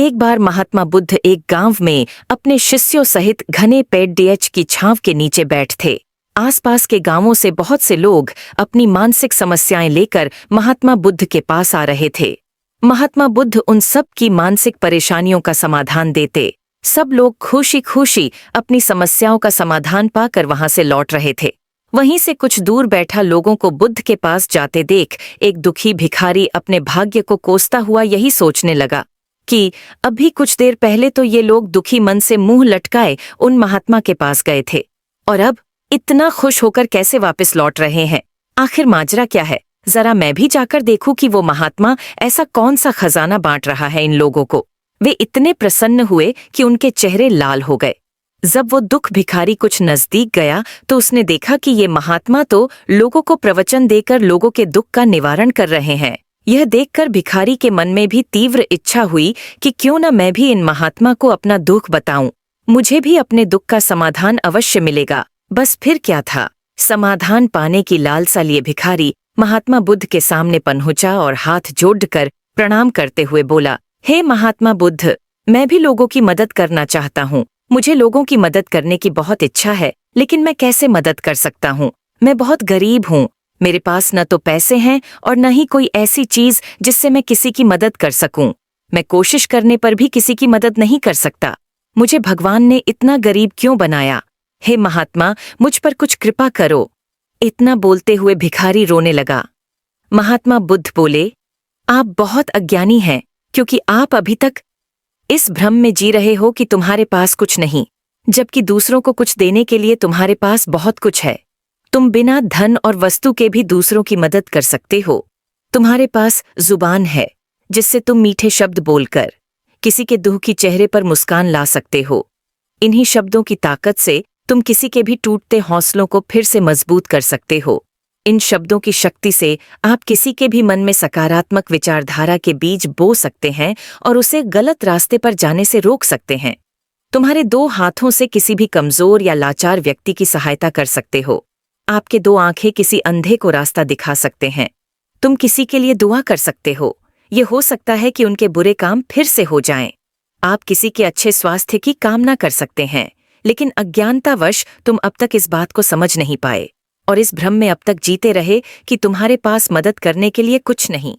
एक बार महात्मा बुद्ध एक गांव में अपने शिष्यों सहित घने पेड़ डीएच की छांव के नीचे बैठ थे। आसपास के गांवों से बहुत से लोग अपनी मानसिक समस्याएं लेकर महात्मा बुद्ध के पास आ रहे थे। महात्मा बुद्ध उन सब की मानसिक परेशानियों का समाधान देते। सब लोग खुशी खुशी अपनी समस्याओं का समाधान पाकर वहां से लौट रहे थे। वहीं से कुछ दूर बैठा लोगों को बुद्ध के पास जाते देख एक दुखी भिखारी अपने भाग्य को कोसता हुआ यही सोचने लगा कि अभी कुछ देर पहले तो ये लोग दुखी मन से मुंह लटकाए उन महात्मा के पास गए थे, और अब इतना खुश होकर कैसे वापस लौट रहे हैं। आखिर माजरा क्या है? जरा मैं भी जाकर देखूं कि वो महात्मा ऐसा कौन सा खजाना बांट रहा है इन लोगों को। वे इतने प्रसन्न हुए कि उनके चेहरे लाल हो गए। जब वो दुख भिखारी कुछ नजदीक गया तो उसने देखा कि ये महात्मा तो लोगों को प्रवचन देकर लोगों के दुख का निवारण कर रहे हैं। यह देखकर भिखारी के मन में भी तीव्र इच्छा हुई कि क्यों न मैं भी इन महात्मा को अपना दुख बताऊं, मुझे भी अपने दुख का समाधान अवश्य मिलेगा। बस फिर क्या था, समाधान पाने की लालसा लिए भिखारी महात्मा बुद्ध के सामने पहुंचा और हाथ जोड़कर प्रणाम करते हुए बोला, हे महात्मा बुद्ध, मैं भी लोगों की मदद करना चाहता हूँ। मुझे लोगों की मदद करने की बहुत इच्छा है, लेकिन मैं कैसे मदद कर सकता हूँ? मैं बहुत गरीब हूँ। मेरे पास न तो पैसे हैं और न ही कोई ऐसी चीज जिससे मैं किसी की मदद कर सकूं। मैं कोशिश करने पर भी किसी की मदद नहीं कर सकता। मुझे भगवान ने इतना गरीब क्यों बनाया? हे महात्मा, मुझ पर कुछ कृपा करो। इतना बोलते हुए भिखारी रोने लगा। महात्मा बुद्ध बोले, आप बहुत अज्ञानी हैं, क्योंकि आप अभी तक इस भ्रम में जी रहे हो कि तुम्हारे पास कुछ नहीं, जबकि दूसरों को कुछ देने के लिए तुम्हारे पास बहुत कुछ है। तुम बिना धन और वस्तु के भी दूसरों की मदद कर सकते हो। तुम्हारे पास जुबान है जिससे तुम मीठे शब्द बोलकर किसी के दुखी चेहरे पर मुस्कान ला सकते हो। इन्हीं शब्दों की ताकत से तुम किसी के भी टूटते हौसलों को फिर से मजबूत कर सकते हो। इन शब्दों की शक्ति से आप किसी के भी मन में सकारात्मक विचारधारा के बीज बो सकते हैं और उसे गलत रास्ते पर जाने से रोक सकते हैं। तुम्हारे 2 हाथों से किसी भी कमजोर या लाचार व्यक्ति की सहायता कर सकते हो। आपके 2 आंखें किसी अंधे को रास्ता दिखा सकते हैं। तुम किसी के लिए दुआ कर सकते हो। ये हो सकता है कि उनके बुरे काम फिर से हो जाएं। आप किसी के अच्छे स्वास्थ्य की कामना कर सकते हैं, लेकिन अज्ञानतावश तुम अब तक इस बात को समझ नहीं पाए और इस भ्रम में अब तक जीते रहे कि तुम्हारे पास मदद करने के लिए कुछ नहीं।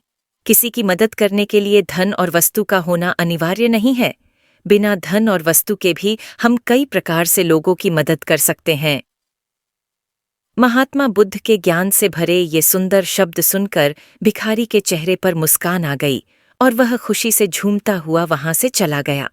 किसी की मदद करने के लिए धन और वस्तु का होना अनिवार्य नहीं है। बिना धन और वस्तु के भी हम कई प्रकार से लोगों की मदद कर सकते हैं। महात्मा बुद्ध के ज्ञान से भरे ये सुंदर शब्द सुनकर भिखारी के चेहरे पर मुस्कान आ गई और वह खुशी से झूमता हुआ वहां से चला गया।